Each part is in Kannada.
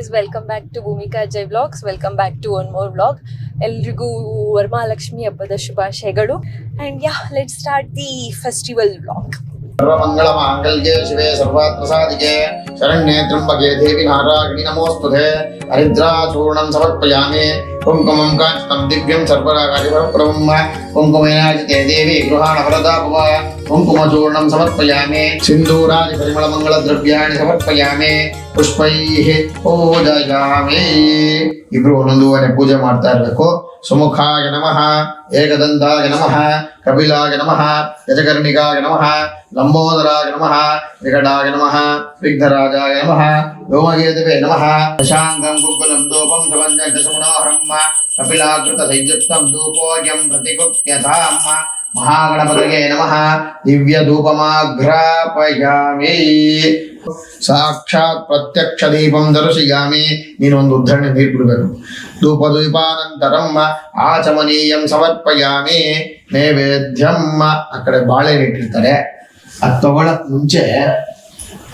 guys, welcome back to Bhumika Ajay Vlogs. Welcome back to one more vlog. ಎಲ್ರಿಗೂ ವರಮಹಾಲಕ್ಷ್ಮಿ ಹಬ್ಬದ ಶುಭಾಶಯಗಳು. And yeah, let's start the festival vlog. Sarvamangala ಮಾಂಗಲ್ಯೆ ಶಿವೆ ಸರ್ವಾತ್ರ ಸಾಧಿಕೆ ಶರಣ್ಯೇ ತ್ರ್ಯಂಬಕೆ ದೇವಿ ನಾರಾಯಣಿ ನಮೋಸ್ತುತೆ ಹರಿದ್ರಾಚೂರ್ಣಂ ಸಮರ್ಪಯಾಮಿ ಕುಂಕುಮಂ ಕಾಂಚಿತಂ ದಿವ್ಯಂ ಸರ್ವರಾಗಾದಿಪರಬ್ರಹ್ಮ ಕುಂಕುಮೇನಾಜಿತೆ ದೇವಿ ಗೃಹಾಣ ವರದಾ ಭವ ಕುಂಕುಮಚೂರ್ಣಂ ಸಮರ್ಪಯಾಮಿ ಸಿಂಧೂರಾದಿ ಪರಿಮಳ ಮಂಗಳ ದ್ರವ್ಯಾಣಿ ಸಮರ್ಪಯಾಮಿ ಪುಷ್ಪೈಃ ಪೂಜಯಾಮಿ. ಇಬ್ರು ಒಂದೊಂದೂವರೆ ಪೂಜೆ ಮಾಡ್ತಾ ಇರಬೇಕು. ಸುಮುಖಾಯ ನಮಃ, ಏಕದಂತಾಯ ನಮಃ, ಕಪಿಲಾಯ ನಮಃ, ಯಜಕರ್ಣಿಕಾಯ ನಮಃ, ಲಂಬೋದರಾಯ ನಮಃ, ವಿಕಟಾಯ ನಮಃ, ವಿಘ್ನರಾಜಾಯ ನಮಃ, ವ್ಯೋಮಕೇತವೇ ನಮಃ. ಶಾಂತಂ ಕುಕ್ಕುಲಂ ಧೂಪಂ ಸಮಂಜಸಮನೋಹರಂ ಕಪಿಲಾಕೃತ ಸಂಯುಕ್ತಂ ಧೂಪೋಯಂ ಪ್ರತಿಗುಪ್ಯತಾಂ ಮಹಾಗಣಪತಿಗೆ ನಮಃ. ದಿವ್ಯ ಧೂಪಮಾಘ್ರಾಪಯಾಮಿ. ಸಾಕ್ಷಾತ್ ಪ್ರತ್ಯಕ್ಷ ದೀಪಂ ದರ್ಶಯಾಮಿ. ನೀನೊಂದು ಉದ್ಧರಣೆ ನೀರು ಬಿಡಬೇಕು. ಧೂಪದೀಪಾನಂತರಂ ಆಚಮನೀಯಂ ಸಮರ್ಪಯಾಮಿ. ನೈವೇದ್ಯಂ. ಆ ಕಡೆ ಬಾಳೆಹಣ್ಣು ಇಟ್ಟಿರ್ತಾರೆ, ಅದು ತಗೊಳಕ್ ಮುಂಚೆ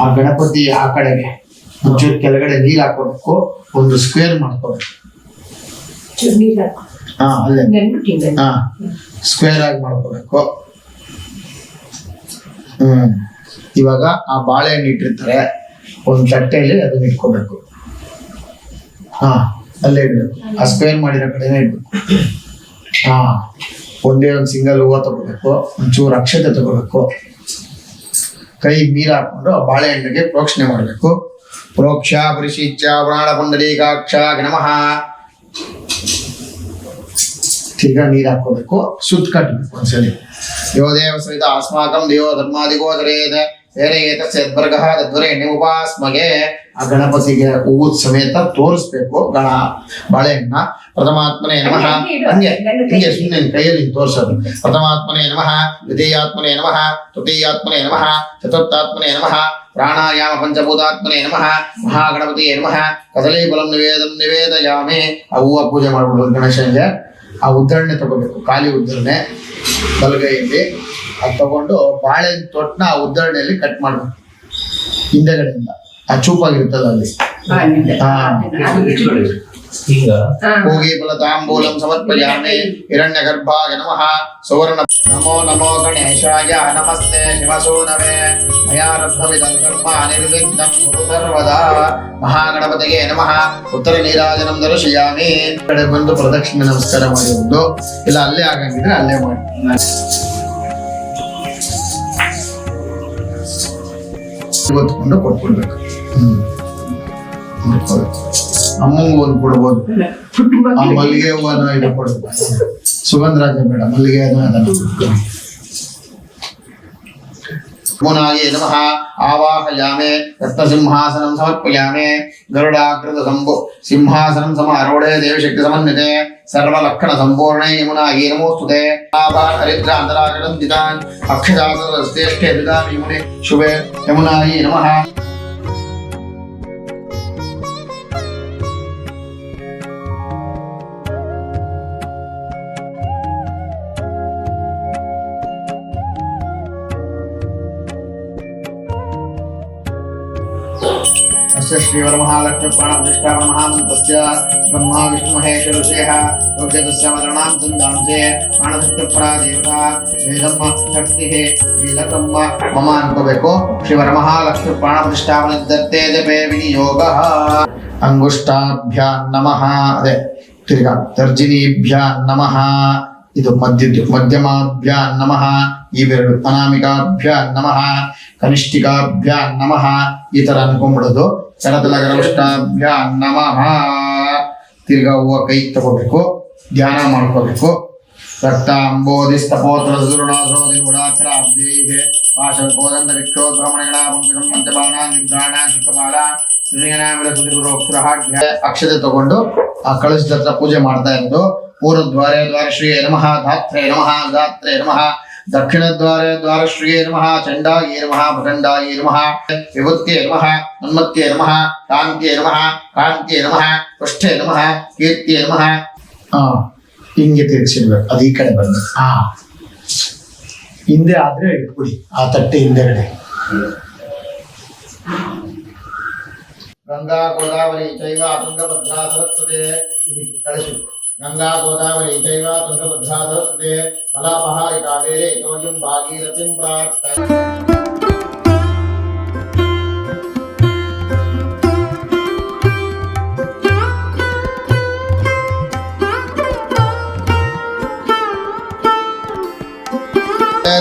ಆ ಗಣಪತಿ ಆ ಕಡೆಗೆ ಮುಂಚೆ ಕೆಳಗಡೆ ನೀರು ಹಾಕೋಬೇಕು. ಒಂದು ಸ್ಕ್ವೇರ್ ಮಾಡ್ಕೋಬೇಕು. ಅಲ್ಲೇ ಸ್ಕ್ವೇರ್ ಆಗಿ ಮಾಡ್ಕೋಬೇಕು. ಇವಾಗ ಆ ಬಾಳೆಹಣ್ಣು ಇಟ್ಟಿರ್ತಾರೆ, ಒಂದು ತಟ್ಟೆಯಲ್ಲಿ ಅದನ್ನ ಇಟ್ಕೋಬೇಕು. ಅಲ್ಲೇ ಇಡ್ಬೇಕು. ಆ ಸ್ಕ್ವೇರ್ ಮಾಡಿರೋ ಕಡೆನೇ ಇಡ್ಬೇಕು. ಒಂದೇ ಒಂದು ಸಿಂಗಲ್ ಹೂವು ತಗೋಬೇಕು, ಒಂಚೂರು ಅಕ್ಷತೆ ತಗೋಬೇಕು. ಕೈ ನೀರು ಹಾಕೊಂಡು ಆ ಬಾಳೆಹಣ್ಣಿಗೆ ಪ್ರೋಕ್ಷಣೆ ಮಾಡಬೇಕು. ಪ್ರೋಕ್ಷ ಪರಿಶೀಚ್ಯ ಪ್ರಾಣ ಪುಂಡರೀಕಾಕ್ಷ ನಮಃ. ತಿರ್ಗಾ ನೀರು ಹಾಕೋಬೇಕು, ಸುತ್ತ ಕಟ್ಟಬೇಕು ಒಂದ್ಸಲಿ. ಯೋ ದೇವ ಸಹಿತ ಅಸ್ಮಾಕಂ ದೇವೋ ಧರ್ಮಾದಿಗೋಚರೇದ ಬೇರೆ ಏತಸ್ಯದ್ವರ್ಗ ತದ್ವರೆ ಉಪಾಸ್ಮಗೆ. ಆ ಗಣಪತಿಗೆ ಹೂವು ಸಮೇತ ತೋರಿಸ್ಬೇಕು ಬಾಳೆಹಣ್ಣ. ಪ್ರಥಮಾತ್ಮನೇ ನಮಃ. ಹಿಂಗೆ ಸುಮ್ಮನೆ ಕೈಯಲ್ಲಿ ತೋರಿಸೋದು. ಪ್ರಥಮಾತ್ಮನೇ ನಮಃ, ದ್ವಿತೀಯಾತ್ಮನೇ ನಮಃ, ತೃತೀಯಾತ್ಮನೇ ನಮಃ, ಚತುರ್ಥಾತ್ಮನೇ ನಮಃ, ಪ್ರಾಣಾಯಾಮ ಪಂಚಭೂತಾತ್ಮನೇ ನಮಃ, ಮಹಾಗಣಪತಿಯೇ ನಮಃ. ಕದಲೀಫಲಂ ನಿವೇದಯಾಮಿ. ಆ ಹೂವು ಪೂಜೆ ಮಾಡ್ಬಿಡೋದು ಗಣೇಶನಿಗೆ. ಆ ಉದ್ಧರಣೆ ತಗೋಬೇಕು, ಖಾಲಿ ಉದ್ಧರಣೆ ಬಲಗೈಯಲ್ಲಿ. ಅದು ತಗೊಂಡು ಬಾಳೆಹಣ್ಣು ತೊಟ್ಟನ ಆ ಉದ್ಧರಣೆಯಲ್ಲಿ ಕಟ್ ಮಾಡ್ಬೇಕು ಹಿಂದೆಗಡೆಯಿಂದ. ಆ ಚೂಪಾಗಿರ್ತದ ಅಲ್ಲಿ. ಹೋಗಿ ಫಲತಾಂಬೂಲಂ ಸಮರ್ಪಯಾಮಿ. ಹಿರಣ್ಯ ಗರ್ಭಾಯ ನಮಃ. ಸುವರ್ಣ ನಮೋ ನಮೋ ಗಣೇಶಾಯ ನಮಸ್ತೆ ಶಿವಸೂನವೇ. ಮಯಾರಬ್ಧವಿದಂ ಕರ್ಮ ನಿರ್ವಿಘ್ನಂ ಕುರು ಸರ್ವದಾ. ಮಹಾಗಣಪತಿಗೆ ನಮಃ. ಉತ್ತರ ನೀರಾಜನಂ ದರ್ಶಯಾಮಿ. ಕಡೆ ಬಂದು ಪ್ರದಕ್ಷಿಣೆ ನಮಸ್ಕಾರ ಮಾಡಿರುವುದು. ಇಲ್ಲ ಅಲ್ಲೇ ಆಗಂಗಿದ್ರೆ ಅಲ್ಲೇ ಮಾಡಿ. ಗೊತ್ಕೊಂಡು ಕೊಟ್ಬಿಡ್ಬೇಕು. ಅಮ್ಮಂಗೂ ಒಂದು ಕೊಡ್ಬೋದು. ಆ ಮಲ್ಲಿಗೆ ಹೂವನ್ನ ಇದು ಕೊಡ್ಬೇಕು. ಸುಗಂಧರಾಜ ಬೇಡ, ಮಲ್ಲಿಗೆ ಮುನಾಯೇ ನಮಃ. ಆವಾಹಯಾಮೆ. ರತ್ನಸಿಂಹಾಸನಂ ಸಮರ್ಪಯಾಮೆ. ಗರುಡಾಕೃತ ಸಿಂಹಾಸನಂ ಸಮಾರೂಢೆ ದೇವಶಕ್ತಿ ಸಮನ್ವಿತೆ ಸರ್ವಲಕ್ಷಣ ಸಂಪೂರ್ಣೇ ಯಮುನಾಯೇ ನಮೋಸ್ತುತೆ. ಹರಿದ್ರಾಂತರಾಗಣಂದಿತಾನ್ ಅಕ್ಷಜಾತಶ್ರೇಷ್ಠೆ ದದಾಮಿ ಯಮುನೆ ಶುಭೆ ಯಮುನಾಯೇ ನಮಃ. ಶ್ರೀವರಮಹಾಲಕ್ಷ್ಮಿ ಪ್ರಾಣಪ್ರತಿಷ್ಠಾ ಮಹಾಮಂತ್ರಸ್ಯ ಬ್ರಹ್ಮ ವಿಷ್ಣು ಮಹೇಶ ಋಷೇಃ ಯೋಗ್ಯತಸ್ಯ ಮರಣಾಂ ಸಂದಾಂಸೆ ಪ್ರಾಣಶಕ್ತಿಪರಾ ದೇವತಾ ವೇದಮ್ಮ ಶಕ್ತಿ ಶ್ರೀಲಕಮ್ಮ ಮಮ ಅನ್ಕೋಬೇಕು. ಶ್ರೀವರಮಹಾಲಕ್ಷ್ಮಿ ಪ್ರಾಣಪ್ರತಿಷ್ಠಾಪನಿದ್ದರ್ಥೇ ಜಪೇ ವಿನಿಯೋಗಃ. ಅಂಗುಷ್ಟಾಭ್ಯಾಂ ನಮಃ. ಅದೇ ತಿರ್ಗಾ ತರ್ಜಿನೀಭ್ಯಾಂ ನಮಃ. ಇದು ಮಧ್ಯದ್ದು. ಮಧ್ಯಮಾಭ್ಯಾಂ ನಮಃ. ಇವೆರಡು. ಅನಾಮಿಕಾಭ್ಯಾಂ ನಮಃ. ಕನಿಷ್ಠಿಕಾಭ್ಯಾಂ ನಮಃ. ಈ ತರ ಅನ್ಕೊಂಡ್ಬಿಡೋದು. ಕರತಲಗರವಿಷ್ಟಾಭ್ಯಾಂ ನಮಃ. ತಿರ್ಗಾ ಹೂವು ಕೈ ತಗೋಬೇಕು, ಧ್ಯಾನ ಮಾಡ್ಕೋಬೇಕು. ರಕ್ತಾಂಬೋಧಿ ಸ್ತಪೋತ್ರ ಸುರುಣಾಸೋಧಿ ಗುಡಾಕ್ಷರಾಬ್ಧೈಹಿ ಪಾಶಕೋದಂಡ ವಿಕ್ಷೋದ್ಭ್ರಮಣಗಳ ಪಂಚಬಾಣ ನಿಗ್ರಹಣ ಚಿಕ್ಕಬಾಲ ಅಕ್ಷತೆ ತಗೊಂಡು ಆ ಕಳಶದ ಹತ್ರ ಪೂಜೆ ಮಾಡ್ತಾ ಇರೋದು. ಪೂರ್ವದ್ವಾರೇ ದ್ವಾರಶ್ರೀ ನಮಃ. ಧಾತ್ರೇ ನಮಃ. ಧಾತ್ರೇ ನಮಃ. ದಕ್ಷಿಣದ್ವಾರೇ ದ್ವಾರಶ್ರೀ ನಮಃ. ಚಂಡಾಯೇ ನಮಃ. ಭಟಂಡಾಯೇ ನಮಃ. ವಿಭೂತ್ಯೇ ನಮಃ. ಉನ್ಮತ್ಯೇ ನಮಃ. ಕಾಂತ್ಯೇ ನಮಃ. ಕಾಂತ್ಯೇ ನಮಃ. ಪೃಷ್ಠೇ ನಮಃ. ಕೀರ್ತಿಯೇ ನಮಃ. ಹಿಂಗೆ ತಿರುಗಿಸಿಡ್ಬೇಕು. ಅದು ಈ ಕಡೆ ಬರ್ಬೇಕು. ಹಿಂದೆ ಆದ್ರೆ ಇಟ್ಬಿಡಿ ಆ ತಟ್ಟೆ ಹಿಂದೆಗಡೆ. ಗಂಗಾ ಗೋದಾವರಿ ಚೈವ ತುಂಗಭದ್ರಾ ಸರಸ್ವತಿ ಇದು ಕಳಿಸಿ ಗಂಗಾ ಗೋದಾವರಿ ಚೈವ ತುಂಗಭದ್ರಾ ಸರಸ್ವತಿ ಫಲಾಪಹಾರಿ ಕಾವೇರಿ ಯೋಗಿಂ ಭಾಗೀರಥಿಂ ಪ್ರಾರ್ಥನೆ.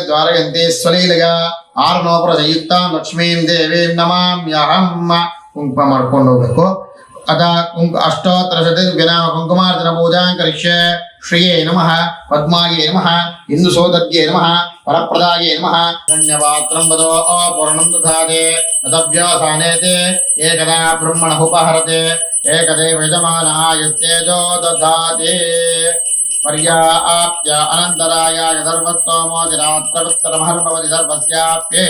ದ್ವಾರಯಂತೆ ಸ್ವಲೀಲಯ ಆರ್ನೋಪರ ಸಂಯುಕ್ತ ಲಕ್ಷ್ಮೀಂ ದೇವೀಂ ನಮಾಮ್ಯಹಂ. ಕುಂಕುಮ ಮಾಡ್ಕೊಂಡು ಹೋಗ್ಬೇಕು. ಅದ ಅಷ್ಟೋತ್ತರ ಶತನಾಮ ಕುಂಕುಮಾರ್ಚನ ಪೂಜಾಂ ಕರಿಷ್ಯೆ. ಶ್ರೀಯೇ ನಮಃ, ಪದ್ಮಾಯೇ ನಮಃ, ಇಂದು ಸೋದರ್ಯೇ ನಮಃ, ವರಪ್ರದಾಯೇ ನಮಃ. ಧನ್ಯವಾತ್ರಂ ವದೋ ಪೂರ್ಣಂ ದಧಾತೆ ತದಭ್ಯಾಸಾನೇತೆ ಏಕದಾ ಬ್ರಹ್ಮಣ ಉಪಹರತೆ ಏಕದೇವ ಯಜಮಾನಾಯಸ್ತೇಜೋ ದಧಾತೆ. पर्याप्य अनन्तरायाय सर्वस्तोमोदिरात्रवत्तरमहर्भवति सर्वस्याप्ये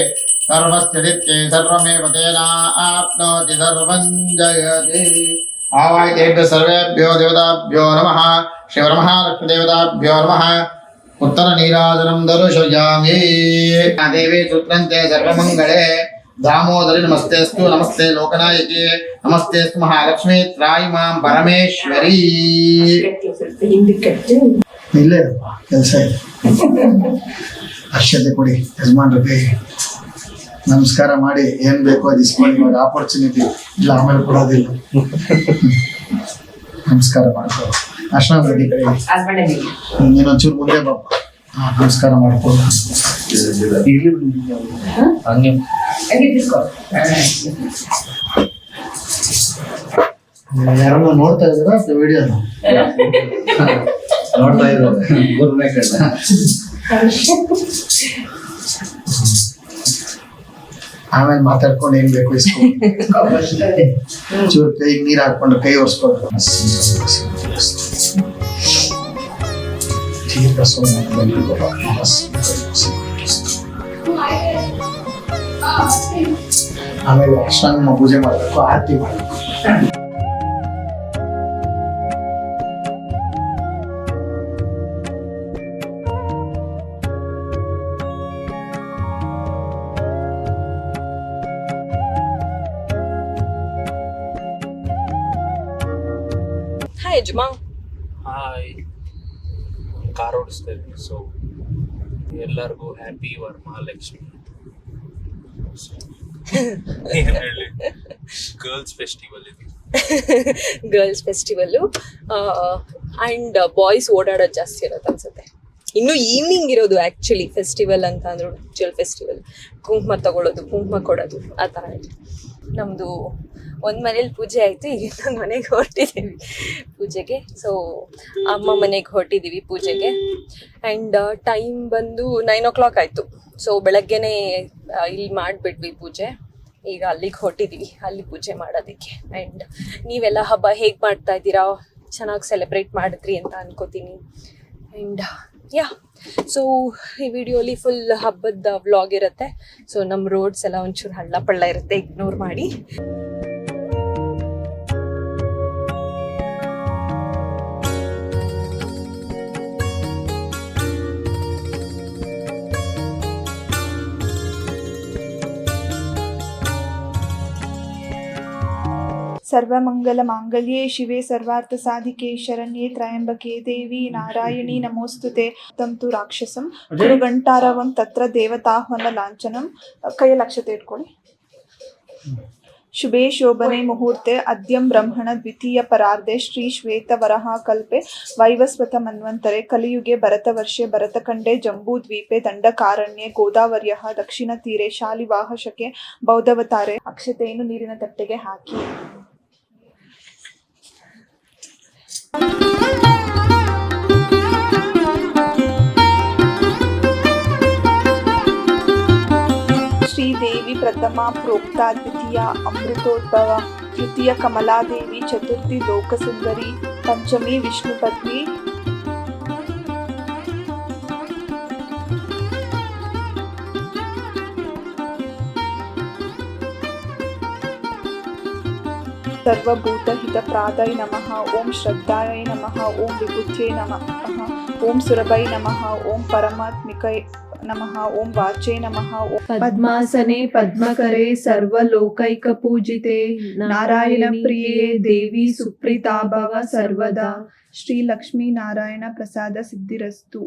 सर्वस्यदित्ये सर्वमेव तेनाप्नोति सर्वं जयते. आवाहितेभ्यः सर्वेभ्यो देवताभ्यो नमः. शिवरमहालक्ष्मीदेवताभ्यो नमः. उत्तरनीराजनं दर्शयामि. देवी सूत्रन्ते सर्वमङ्गले दामोदरी नमस्तेस्तु. नमस्ते लोकनायकी. नमस्तेस्तु महालक्ष्मी त्रायि मां परमेश्वरी. ಇಲ್ಲೇ ಕೆಲಸ ಇದೆ. ಅಕ್ಷತೆ ಕೊಡಿ ಯಜಮಾನ್ರ ಕೈಗೆ ನಮಸ್ಕಾರ ಮಾಡಿ ಏನ್ ಬೇಕೋ ಅದು ಇಸ್ಕೊಂಡು ಇವಾಗ ಆಪರ್ಚುನಿಟಿ ಇಲ್ಲ ಆಮೇಲೆ ಕೊಡೋದಿಲ್ಲ. ನಮಸ್ಕಾರ ಮಾಡ್ಕೊ. ಅರ್ಶನ ರೆಡಿ ಕಡೆ ನೀನೊಂಚೂರು ಮುಂದೆ ಬಾಪ. ನಮಸ್ಕಾರ ಮಾಡ್ಕೊ. ಯಾರನ್ನ ನೋಡ್ತಾ ಇದ್ದೀರಾ ವಿಡಿಯೋನ ನೋಡ್ತಾ ಇದ್ದಾರೆ. ಆಮೇಲೆ ಮಾತಾಡ್ಕೊಂಡು ಏನ್ ಬೇಕು ಇಸ್ಕೊಂಡು ಚೂರು ಕೈಗೆ ನೀರು ಹಾಕೊಂಡು ಕೈ ಒರೆಸ್ಕೊಂಡು ಆಮೇಲೆ ಅಷ್ಟಾಂಗ ಪೂಜೆ ಮಾಡಬೇಕು, ಆರತಿ ಮಾಡಬೇಕು. ಹಾಯ್ ಯಜಮಾ. ಹಾಯ್, ಕಾರ್ ಓಡಿಸ್ತಾ ಇದ್ದೀನಿ. ಸೊ ಎಲ್ಲರಿಗೂ ಹ್ಯಾಪಿ ವರಮಹಾಲಕ್ಷ್ಮಿ. ಏನ್ ಹೇಳಿ, ಗರ್ಲ್ಸ್ ಫೆಸ್ಟಿವಲ್ ಇದು. ಗರ್ಲ್ಸ್ ಫೆಸ್ಟಿವಲ್ಲು ಆ್ಯಂಡ್ ಬಾಯ್ಸ್ ಓಡಾಡೋದು ಜಾಸ್ತಿ ಇರೋದು ಅನ್ಸುತ್ತೆ. ಇನ್ನು ಈವ್ನಿಂಗ್ ಇರೋದು ಆ್ಯಕ್ಚುಲಿ ಫೆಸ್ಟಿವಲ್ ಅಂತ ಅಂದ್ರು. ಆ್ಯಕ್ಚುಯಲ್ ಫೆಸ್ಟಿವಲ್ ಕುಂಕುಮ ತಗೊಳ್ಳೋದು, ಕುಂಕುಮ ಕೊಡೋದು ಆ ಥರ ಇದೆ. ನಮ್ಮದು ಒಂದು ಮನೇಲಿ ಪೂಜೆ ಆಯಿತು, ಈಗ ಇನ್ನೊಂದು ಮನೆಗೆ ಹೊರಟಿದ್ದೀವಿ ಪೂಜೆಗೆ. ಸೊ ಅಮ್ಮ ಮನೆಗೆ ಹೊರಟಿದ್ದೀವಿ ಪೂಜೆಗೆ. ಆ್ಯಂಡ್ ಟೈಮ್ ಬಂದು 9 o'clock ಆಯಿತು. ಸೊ ಬೆಳಗ್ಗೆನೇ ಇಲ್ಲಿ ಮಾಡಿಬಿಟ್ವಿ ಪೂಜೆ. ಈಗ ಅಲ್ಲಿಗೆ ಹೊರಟಿದ್ದೀವಿ, ಅಲ್ಲಿ ಪೂಜೆ ಮಾಡೋದಕ್ಕೆ. ಆ್ಯಂಡ್ ನೀವೆಲ್ಲ ಹಬ್ಬ ಹೇಗೆ ಮಾಡ್ತಾ ಇದ್ದೀರಾ? ಚೆನ್ನಾಗಿ ಸೆಲೆಬ್ರೇಟ್ ಮಾಡಿದ್ರಿ ಅಂತ ಅನ್ಕೋತೀನಿ. ಆ್ಯಂಡ್ ಯಾ, ಸೊ ಈ ವಿಡಿಯೋಲಿ ಫುಲ್ ಹಬ್ಬದ ವ್ಲಾಗ್ ಇರುತ್ತೆ. ಸೊ ನಮ್ಮ ರೋಡ್ಸ್ ಎಲ್ಲ ಒಂಚೂರು ಹಳ್ಳ ಪಳ್ಳ ಇರುತ್ತೆ, ಇಗ್ನೋರ್ ಮಾಡಿ. सर्वमङ्गलमाङ्गल्ये शिवे सर्वार्थसाधिके शरण्ये त्र्यम्बके देवी नारायणी नमोस्तुते. तं तु राक्षसं गुरुघण्टारवं तत्र देवताह्वನ ಲಾಂಛನಂ. ಕೈಯಲ್ಲಿ ಅಕ್ಷತೆ ಇಟ್ಕೊಳ್ಳಿ. ಶುಭೇ ಶೋಭನೆ ಮುಹೂರ್ತೆ ಅದ್ಯಂ ಬ್ರಹ್ಮಣ ದ್ವಿತೀಯ ಪರಾರ್ಧೆ ಶ್ರೀ ಶ್ವೇತವರಹ ಕಲ್ಪೆ ವೈವಸ್ವತ ಮನ್ವಂತರೆ ಕಲಿಯುಗೆ ಭರತವರ್ಷೆ ಭರತಖಂಡೆ ಜಂಬೂದ್ವೀಪೆ ದಂಡಕಾರಣ್ಯೆ ಗೋದಾವರ್ಯಃ ದಕ್ಷಿಣ ತೀರೆ ಶಾಲಿವಾಹ ಶಕೆ ಬೌದ್ಧವತಾರೆ. ಅಕ್ಷತೆಯನ್ನು ನೀರಿನ ತಟ್ಟೆಗೆ ಹಾಕಿ. श्रीदेवी प्रथमा प्रोक्ता, द्वितीया अमृतोद्भव, तृतीया कमलादेवी, चतुर्थी लोकसुंदरी, पंचमी विष्णुपत्नी, सर्वभूतहितप्रादाय नमः. ओम श्रद्धाय नमः. ओम विभूत्यै नमः. ओम सुरभै नमः. ओम परमात्मिकै ನಮಃ ಓಂ ವಾಚೇ ನಮಃ ಓಂ ಪದ್ಮಾಸನೆ ಪದ್ಮಕರೆ ಸರ್ವಲೋಕೈಕಪೂಜಿತೆ ನಾರಾಯಣ ಪ್ರಿಯೇ ದೇವಿ ಸುಪ್ರೀತಾ ಭವ ಸರ್ವದಾ ಶ್ರೀ ಲಕ್ಷ್ಮೀ ನಾರಾಯಣ ಪ್ರಸಾದ ಸಿದ್ಧಿರಸ್ತು.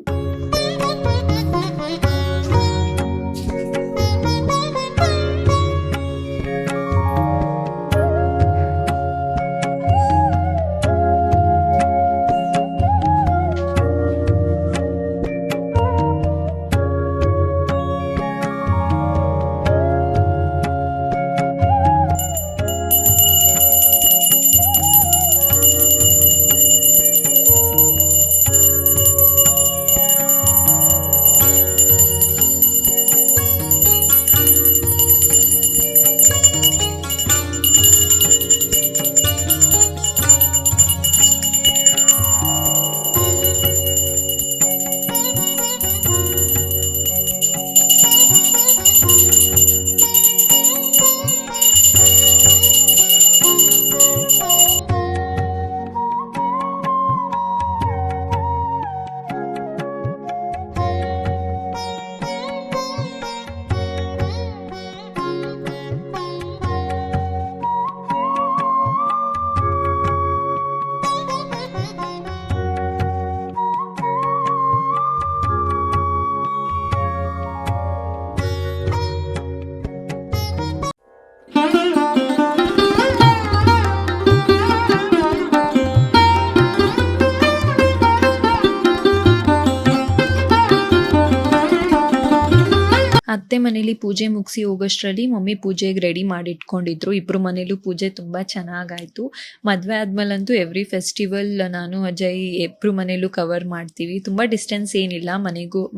ಅತ್ತೆ ಮನೇಲಿ ಪೂಜೆ ಮುಗಿಸಿ ಹೋಗೋಷ್ಟರಲ್ಲಿ ಮಮ್ಮಿ ಪೂಜೆಗೆ ರೆಡಿ ಮಾಡಿ ಇಟ್ಕೊಂಡಿದ್ರು. ಇಬ್ರು ಮನೇಲೂ ಪೂಜೆ ತುಂಬ ಚೆನ್ನಾಗಾಯಿತು. ಮದುವೆ ಆದ್ಮೇಲಂತೂ ಎವ್ರಿ ಫೆಸ್ಟಿವಲ್ ನಾನು ಅಜಯ್ ಇಬ್ರು ಮನೇಲೂ ಕವರ್ ಮಾಡ್ತೀವಿ. ತುಂಬ ಡಿಸ್ಟೆನ್ಸ್ ಏನಿಲ್ಲ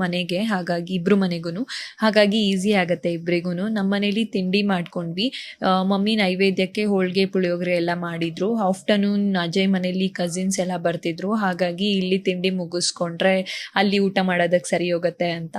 ಮನೆಗೆ, ಹಾಗಾಗಿ ಇಬ್ರು ಮನೆಗೂ ಹಾಗಾಗಿ ಈಸಿ ಆಗುತ್ತೆ ಇಬ್ರಿಗೂ. ನಮ್ಮ ಮನೇಲಿ ತಿಂಡಿ ಮಾಡ್ಕೊಂಡ್ವಿ. ಮಮ್ಮಿ ನೈವೇದ್ಯಕ್ಕೆ ಹೋಳಿಗೆ ಪುಳಿಯೋಗರೆ ಎಲ್ಲ ಮಾಡಿದ್ರು. ಆಫ್ಟರ್ನೂನ್ ಅಜಯ್ ಮನೇಲಿ ಕಸಿನ್ಸ್ ಎಲ್ಲ ಬರ್ತಿದ್ರು, ಹಾಗಾಗಿ ಇಲ್ಲಿ ತಿಂಡಿ ಮುಗಿಸ್ಕೊಂಡ್ರೆ ಅಲ್ಲಿ ಊಟ ಮಾಡೋದಕ್ಕೆ ಸರಿ ಹೋಗುತ್ತೆ ಅಂತ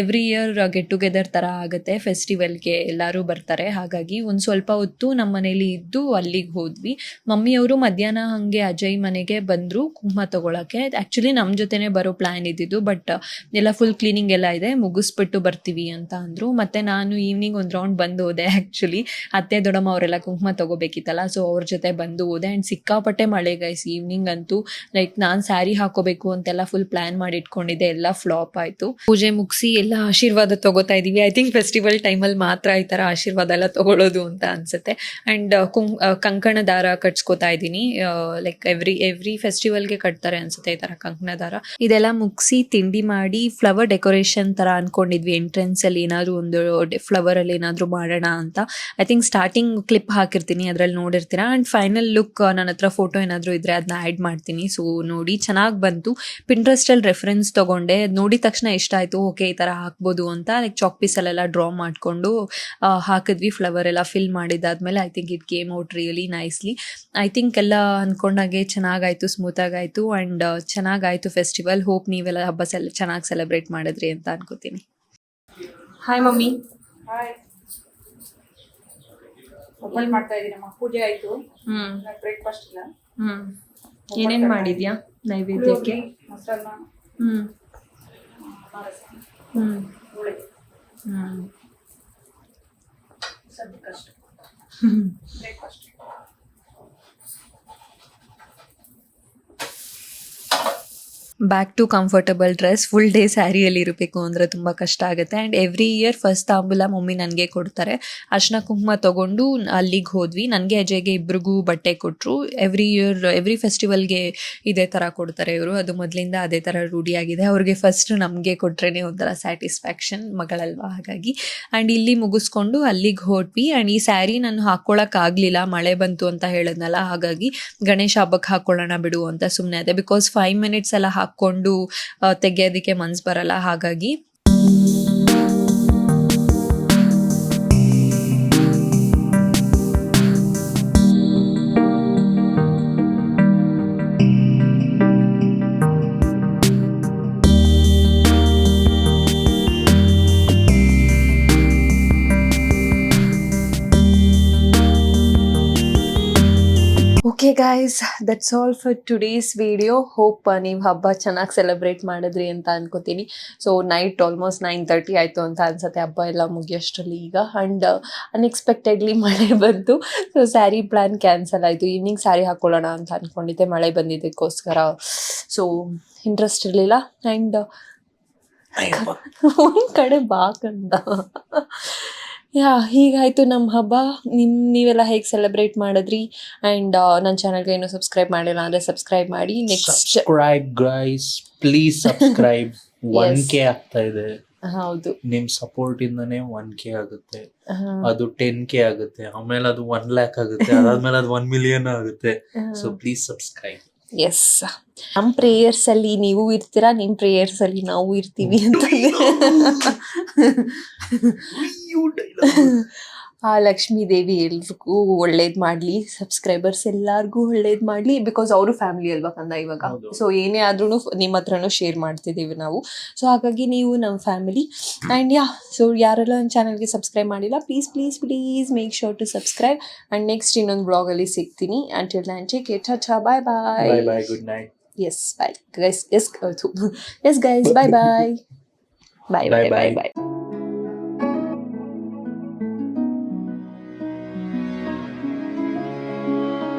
ಎವ್ರಿ ಇಯರ್ ಗೆಟ್ ಟುಗೆದರ್ ಥರ ಆಗುತ್ತೆ. ಫೆಸ್ಟಿವಲ್ಗೆ ಎಲ್ಲರೂ ಬರ್ತಾರೆ, ಹಾಗಾಗಿ ಒಂದು ಸ್ವಲ್ಪ ಹೊತ್ತು ನಮ್ಮ ಮನೇಲಿ ಇದ್ದು ಅಲ್ಲಿಗೆ ಹೋದ್ವಿ. ಮಮ್ಮಿಯವರು ಮಧ್ಯಾಹ್ನ ಹಾಗೆ ಅಜಯ್ ಮನೆಗೆ ಬಂದರು ಕುಂಕುಮ ತೊಗೊಳಕ್ಕೆ. ಆ್ಯಕ್ಚುಲಿ ನಮ್ಮ ಜೊತೆನೇ ಬರೋ ಪ್ಲ್ಯಾನ್ ಇದ್ದಿದ್ದು, ಬಟ್ ಎಲ್ಲ ಫುಲ್ ಕ್ಲೀನಿಂಗ್ ಎಲ್ಲ ಇದೆ, ಮುಗಿಸ್ಬಿಟ್ಟು ಬರ್ತೀವಿ ಅಂತ ಅಂದರು. ಮತ್ತು ನಾನು ಈವ್ನಿಂಗ್ ಒಂದು ರೌಂಡ್ ಬಂದು ಹೋದೆ. ಆ್ಯಕ್ಚುಲಿ ಅತ್ತೆ ದೊಡ್ಡಮ್ಮ ಅವರೆಲ್ಲ ಕುಂಕುಮ ತೊಗೋಬೇಕಿತ್ತಲ್ಲ, ಸೊ ಅವ್ರ ಜೊತೆ ಬಂದು ಹೋದೆ. ಆ್ಯಂಡ್ ಸಿಕ್ಕಾಪಟ್ಟೆ ಮಳೆ ಗೈಸ್ ಈವ್ನಿಂಗ್ ಅಂತೂ. ಲೈಕ್ ನಾನು ಸ್ಯಾರಿ ಹಾಕೋಬೇಕು ಅಂತೆಲ್ಲ ಫುಲ್ ಪ್ಲ್ಯಾನ್ ಮಾಡಿ ಇಟ್ಕೊಂಡಿದ್ದೆ, ಎಲ್ಲ ಫ್ಲಾಪ್ ಆಯಿತು. ಪೂಜೆ ಮುಗಿಸಿ ಎಲ್ಲ ಆಶೀರ್ವಾದ ತೊಗೋತಾ ಇದ್ದೀವಿ. ಐ ಥಿಂಕ್ ಫೆಸ್ಟಿವಲ್ ಟೈಮಲ್ಲಿ ಮಾತ್ರ ಈ ಥರ ಆಶೀರ್ವಾದ ಎಲ್ಲ ತೊಗೊಳ್ಳೋದು ಅಂತ ಅನಿಸುತ್ತೆ. ಆ್ಯಂಡ್ ಕಂಕಣ ದಾರ ಕಟ್ಸ್ಕೊತಾ ಇದ್ದೀನಿ. ಲೈಕ್ ಎವ್ರಿ ಫೆಸ್ಟಿವಲ್ಗೆ ಕಟ್ತಾರೆ ಅನ್ಸುತ್ತೆ ಈ ಥರ ಕಂಕಣ ದಾರ. ಇದೆಲ್ಲ ಮುಗಿಸಿ ತಿಂಡಿ ಮಾಡಿ ಫ್ಲವರ್ ಡೆಕೋರೇಷನ್ ಥರ ಅಂದ್ಕೊಂಡಿದ್ವಿ. ಎಂಟ್ರೆನ್ಸಲ್ಲಿ ಏನಾದರೂ ಒಂದು ಫ್ಲವರಲ್ಲಿ ಏನಾದರೂ ಮಾಡೋಣ ಅಂತ. ಐ ಥಿಂಕ್ ಸ್ಟಾರ್ಟಿಂಗ್ ಕ್ಲಿಪ್ ಹಾಕಿರ್ತೀನಿ, ಅದರಲ್ಲಿ ನೋಡಿರ್ತೀರಾ. ಆ್ಯಂಡ್ ಫೈನಲ್ ಲುಕ್ ನನ್ನ ಹತ್ರ ಫೋಟೋ ಏನಾದರೂ ಇದ್ದರೆ ಅದನ್ನ ಆ್ಯಡ್ ಮಾಡ್ತೀನಿ. ಸೊ ನೋಡಿ, ಚೆನ್ನಾಗಿ ಬಂತು. ಪಿಂಟ್ರೆಸ್ಟಲ್ಲಿ ರೆಫರೆನ್ಸ್ ತೊಗೊಂಡೆ, ನೋಡಿದ ತಕ್ಷಣ ಇಷ್ಟ ಆಯಿತು, ಓಕೆ ಈ ಥರ ಹಾಕ್ಬೋದು ಅಂತ. ಲೈಕ್ ಚಾಕ್ ಪೀಸಲ್ಲೆಲ್ಲ ಡ್ರಾ ಮಾಡಿಕೊಂಡು ಹಾಕಿದ್ವಿ. ಫ್ಲವರ್ ಎಲ್ಲ ಫಿಲ್ ಮಾಡಿದ್ದಾದ್ಮೇಲೆ I think it came out really nicely. I think ಎಲ್ಲ ಅಂದ್ಕೊಂಡಾಗೆ ಚೆನ್ನಾಗಾಯಿತು, ಸ್ಮೂತಾಗಾಯಿತು ಆ್ಯಂಡ್ ಚೆನ್ನಾಗಾಯಿತು ಫೆಸ್ಟಿವಲ್. ಹೋಪ್ ನೀವೆಲ್ಲ ಹಬ್ಬ ಚೆನ್ನಾಗಿ ಸೆಲೆಬ್ರೇಟ್ ಮಾಡಿದ್ರಿ ಅಂತ ಅನ್ಕೋತೀನಿ. Hi mummy. ಹಾಯ್, ಮೊಬೈಲ್ ಮಾಡ್ತಾ ಇದ್ದೀನಮ್ಮ. ಪೂಜೆ ಆಯ್ತು, ಬ್ರೇಕ್ಫಾಸ್ಟ್ ಇಲ್ಲ. ಏನೇನು ಮಾಡಿದ್ಯಾ ನೈವೇದ್ಯಕ್ಕೆ? ಮೊಸರನ್ನ, ಹೋಳಿಗೆ, ಸದ್ಯಕ್ಕಷ್ಟು breakfast. Back to comfortable dress. Full day ಸ್ಯಾರಿಯಲ್ಲಿ ಇರಬೇಕು ಅಂದರೆ ತುಂಬ ಕಷ್ಟ ಆಗುತ್ತೆ. ಆ್ಯಂಡ್ ಎವ್ರಿ ಇಯರ್ ಫಸ್ಟ್ ತಾಂಬೂಲ ಮಮ್ಮಿ ನನಗೆ ಕೊಡ್ತಾರೆ. ಅರ್ಶಿನ ಕುಂಕುಮ ತೊಗೊಂಡು ಅಲ್ಲಿಗೆ ಹೋದ್ವಿ. ನನಗೆ ಅಜಯ್ಗೆ ಇಬ್ರಿಗೂ ಬಟ್ಟೆ ಕೊಟ್ಟರು. ಎವ್ರಿ ಇಯರ್ ಎವ್ರಿ ಫೆಸ್ಟಿವಲ್ಗೆ ಇದೇ ಥರ ಕೊಡ್ತಾರೆ ಇವರು. ಅದು ಮೊದಲಿಂದ ಅದೇ ಥರ ರೂಢಿಯಾಗಿದೆ. ಅವ್ರಿಗೆ ಫಸ್ಟ್ ನಮಗೆ ಕೊಟ್ರೇ ಒಂಥರ ಸ್ಯಾಟಿಸ್ಫ್ಯಾಕ್ಷನ್, ಮಗಳಲ್ವಾ, ಹಾಗಾಗಿ. ಆ್ಯಂಡ್ ಇಲ್ಲಿ ಮುಗಿಸ್ಕೊಂಡು ಅಲ್ಲಿಗೆ ಹೊರಟ್ವಿ. ಆ್ಯಂಡ್ ಈ ಸ್ಯಾರಿ ನಾನು ಹಾಕ್ಕೊಳಕ್ಕಾಗಲಿಲ್ಲ, ಮಳೆ ಬಂತು ಅಂತ ಹೇಳಿದ್ನಲ್ಲ, ಹಾಗಾಗಿ ಗಣೇಶ ಹಬ್ಬಕ್ಕೆ ಹಾಕ್ಕೊಳ್ಳೋಣ ಬಿಡು ಅಂತ ಸುಮ್ಮನೆ ಅದೇ. ಬಿಕಾಸ್ 5 ಮಿನಿಟ್ಸ್ ಎಲ್ಲ ಹಾಕ್ಕೊಂಡು ತೆಗೆಯೋದಕ್ಕೆ ಮನ್ಸು ಬರಲ್ಲ, ಹಾಗಾಗಿ. Okay guys, that's all for today's video. Hope ನೀವು ಹಬ್ಬ ಚೆನ್ನಾಗಿ ಸೆಲೆಬ್ರೇಟ್ ಮಾಡಿದ್ರಿ ಅಂತ ಅನ್ಕೋತೀನಿ. ಸೊ ನೈಟ್ ಆಲ್ಮೋಸ್ಟ್ 9:30 ಆಯಿತು ಅಂತ ಅನ್ಸುತ್ತೆ ಹಬ್ಬ ಎಲ್ಲ ಮುಗಿಯೋಷ್ಟರಲ್ಲಿ ಈಗ. ಆ್ಯಂಡ್ ಅನ್ಎಕ್ಸ್ಪೆಕ್ಟೆಡ್ಲಿ ಮಳೆ ಬಂತು. ಸೊ ಸ್ಯಾರಿ ಪ್ಲ್ಯಾನ್ ಕ್ಯಾನ್ಸಲ್ ಆಯಿತು. ಈವ್ನಿಂಗ್ ಸ್ಯಾರಿ ಹಾಕ್ಕೊಳ್ಳೋಣ ಅಂತ ಅಂದ್ಕೊಂಡಿದ್ದೆ, ಮಳೆ ಬಂದಿದ್ದಕ್ಕೋಸ್ಕರ ಸೊ ಇಂಟ್ರೆಸ್ಟ್ ಇರಲಿಲ್ಲ. ಆ್ಯಂಡ್ ಒಂದು ಕಡೆ ಬಾಕಂದ ಹೀಗಾಯಿತು ನಮ್ಮ ಹಬ್ಬ. ನೀವೆಲ್ಲ ಹೇಗೆ ಸೆಲೆಬ್ರೇಟ್ ಮಾಡಿದ್ರಿ? ಆ್ಯಂಡ್ ನನ್ನ ಚಾನಲ್ಗೆ ಏನೂ ಸಬ್ಸ್ಕ್ರೈಬ್ ಮಾಡಿಲ್ಲ ಅಂದರೆ ಸಬ್ಸ್ಕ್ರೈಬ್ ಮಾಡಿ. Next subscribe guys, please subscribe. 1K ಆಗ್ತಾ ಇದೆ. ಹೌದು, ನಿಮ್ ಸಪೋರ್ಟ್ ಇಂದಾನೆ 1K ಆಗುತ್ತೆ, ಅದು 10K ಆಗುತ್ತೆ, ಆಮೇಲೆ ಅದು 1 lakh ಆಗುತ್ತೆ, ಅದಾದ್ಮೇಲೆ ಅದು 1 million ಆಗುತ್ತೆ. So please subscribe. ಎಸ್, ನಮ್ಮ ಪ್ರೇಯರ್ಸ್ ಅಲ್ಲಿ ನೀವು ಇರ್ತೀರಾ, ನಿಮ್ಮ ಪ್ರೇಯರ್ಸ್ ಅಲ್ಲಿ ನಾವು ಇರ್ತೀವಿ ಅಂತ. ಆ ಲಕ್ಷ್ಮೀ ದೇವಿ ಎಲ್ರಿಗೂ ಒಳ್ಳೇದು ಮಾಡಲಿ, ಸಬ್ಸ್ಕ್ರೈಬರ್ಸ್ ಎಲ್ಲರಿಗೂ ಒಳ್ಳೇದು ಮಾಡಲಿ. ಬಿಕಾಸ್ ಅವರು ಫ್ಯಾಮಿಲಿ ಅಲ್ವಾ ಕಂದ ಇವಾಗ. ಸೊ ಏನೇ ಆದ್ರೂ ನಿಮ್ಮ ಹತ್ರನೂ ಶೇರ್ ಮಾಡ್ತಿದ್ದೀವಿ ನಾವು. ಸೊ ಹಾಗಾಗಿ ನೀವು ನಮ್ಮ ಫ್ಯಾಮಿಲಿ. ಆ್ಯಂಡ್ ಸೊ ಯಾರೆಲ್ಲ ನನ್ನ ಚಾನಲ್ಗೆ ಸಬ್ಸ್ಕ್ರೈಬ್ ಮಾಡಿಲ್ಲ, please please please make sure to subscribe. And next ಇನ್ನೊಂದು ಬ್ಲಾಗಲ್ಲಿ ಸಿಗ್ತೀನಿ. Until then take care, tata, bye bye. Bye bye, good night. Yes, bye. Guys, yes, guys, bye bye. Bye bye bye bye.